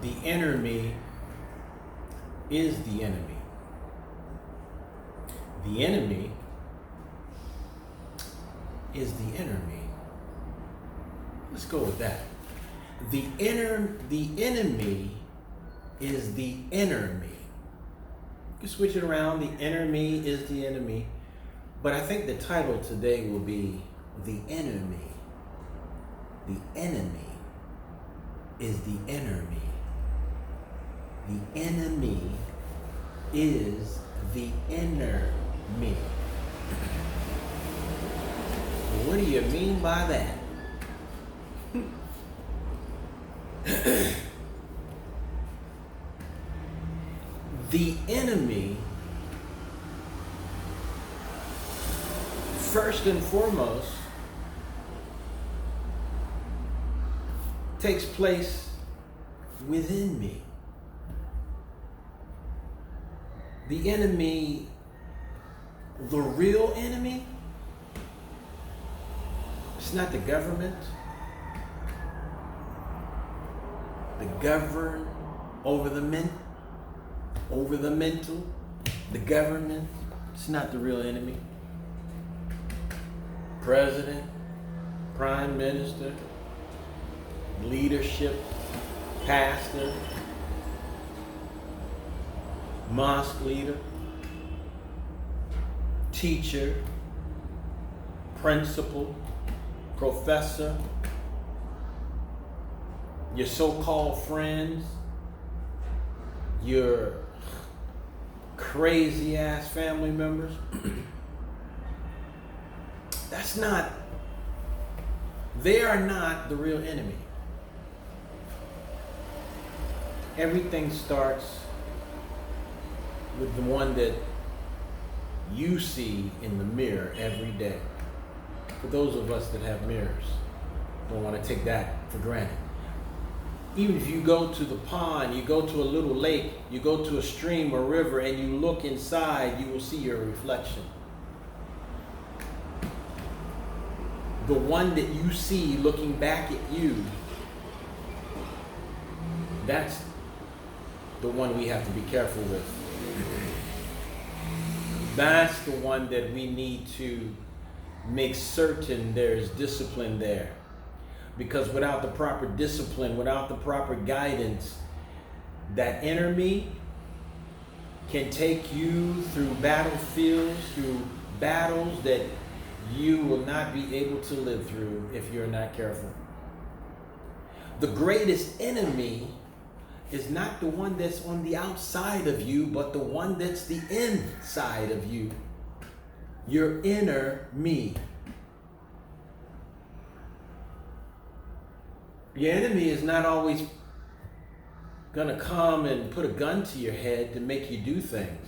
the inner me is the enemy. The enemy is the inner me. Let's go with that. The enemy is the inner me. You switch it around, the inner me is the enemy. But I think the title today will be the enemy. The enemy is the inner me. The enemy is the inner me. What do you mean by that? The enemy, first and foremost, takes place within me. The enemy, the real enemy, it's not the government, the govern over the mental, the government. It's not the real enemy. President, prime minister, leadership, pastor, mosque leader, teacher, principal, professor, your so-called friends, your crazy ass family members. They are not the real enemy. Everything starts with the one that you see in the mirror every day. For those of us that have mirrors, don't want to take that for granted. Even if you go to the pond, you go to a little lake, you go to a stream or river, and you look inside, you will see your reflection. The one that you see looking back at you, that's the one we have to be careful with. That's the one that we need to make certain there's discipline there. Because without the proper discipline, without the proper guidance, that inner me can take you through battlefields, through battles that you will not be able to live through if you're not careful. The greatest enemy is not the one that's on the outside of you, but the one that's the inside of you. Your inner me. Your enemy is not always gonna come and put a gun to your head to make you do things.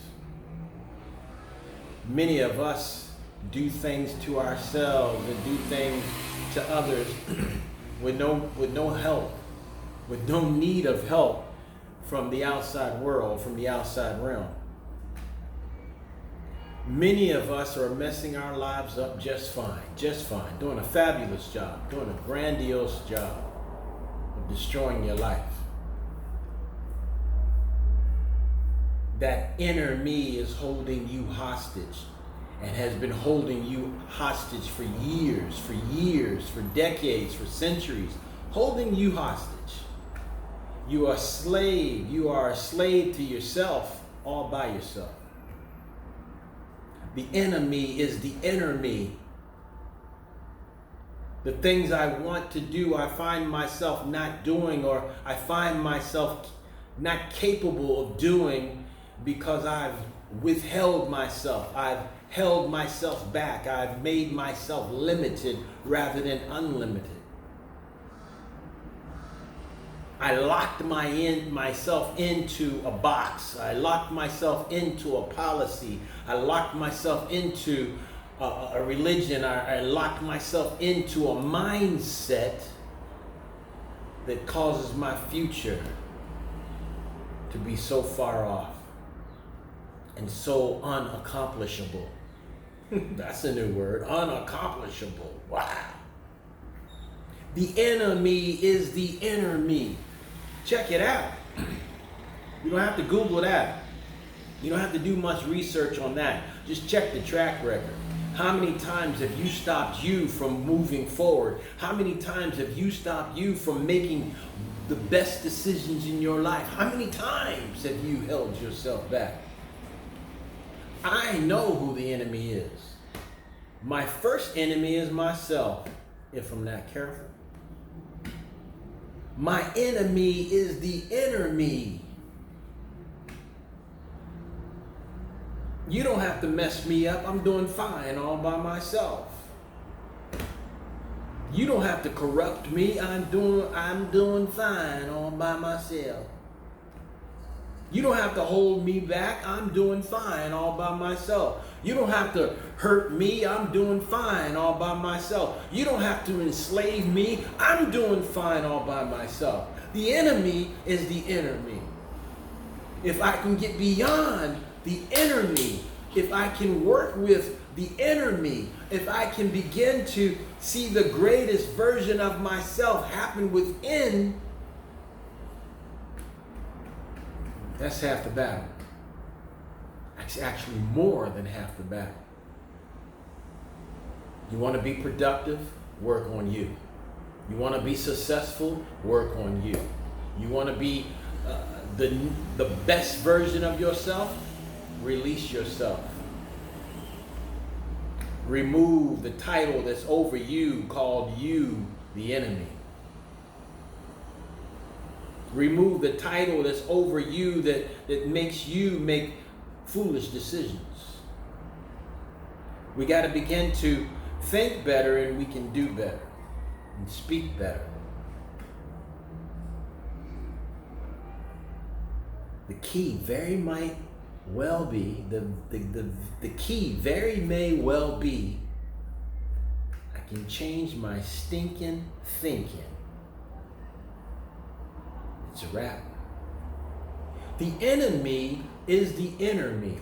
Many of us do things to ourselves and do things to others with no help, with no need of help from the outside world, from the outside realm. Many of us are messing our lives up just fine, doing a fabulous job, doing a grandiose job of destroying your life. That inner me is holding you hostage and has been holding you hostage for years, for decades, for centuries, holding you hostage. You are a slave to yourself all by yourself. The enemy is the inner me. The things I want to do, I find myself not doing, or I find myself not capable of doing because I've withheld myself. I've held myself back. I've made myself limited rather than unlimited. I locked myself into a box. I locked myself into a policy. I locked myself into a religion. I locked myself into a mindset that causes my future to be so far off and so unaccomplishable. That's a new word, unaccomplishable. Wow. The enemy is the inner me. Check it out. You don't have to Google that. You don't have to do much research on that. Just check the track record. How many times have you stopped you from moving forward? How many times have you stopped you from making the best decisions in your life? How many times have you held yourself back? I know who the enemy is. My first enemy is myself, if I'm not careful. My enemy is the inner me. You don't have to mess me up. I'm doing fine all by myself. You don't have to corrupt me. I'm doing fine all by myself. You don't have to hold me back. I'm doing fine all by myself. You don't have to hurt me. I'm doing fine all by myself. You don't have to enslave me. I'm doing fine all by myself. The enemy is the inner me. If I can get beyond the inner me, if I can work with the inner me, if I can begin to see the greatest version of myself happen within, that's half the battle. It's actually more than half the battle. You want to be productive? Work on you. You want to be successful? Work on you. You want to be the best version of yourself? Release yourself. Remove the title that's over you called you, the enemy. Remove the title that's over you that makes you make foolish decisions. We got to begin to think better, and we can do better and speak better. The key very might well be, the key very may well be, I can change my stinking thinking. It's a wrap. The enemy is the inner me.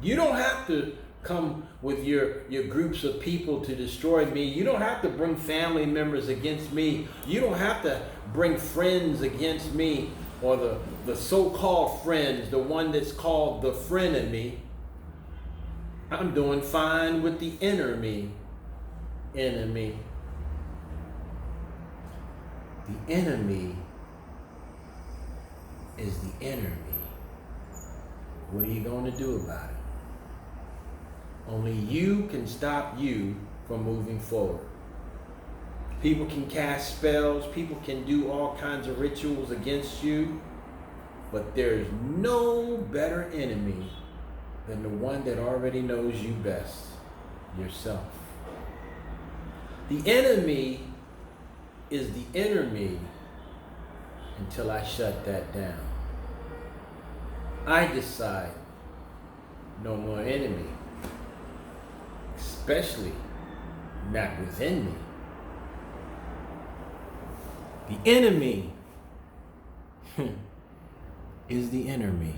You don't have to come with your groups of people to destroy me. You don't have to bring family members against me. You don't have to bring friends against me, or the so-called friends, the one that's called the frenemy. I'm doing fine with the inner me, enemy. The enemy is the inner me. What are you going to do about it? Only you can stop you from moving forward. People can cast spells, people can do all kinds of rituals against you, but there's no better enemy than the one that already knows you best, yourself. The enemy is the inner me until I shut that down. I decide no more enemy, especially not within me. The enemy is the inner me.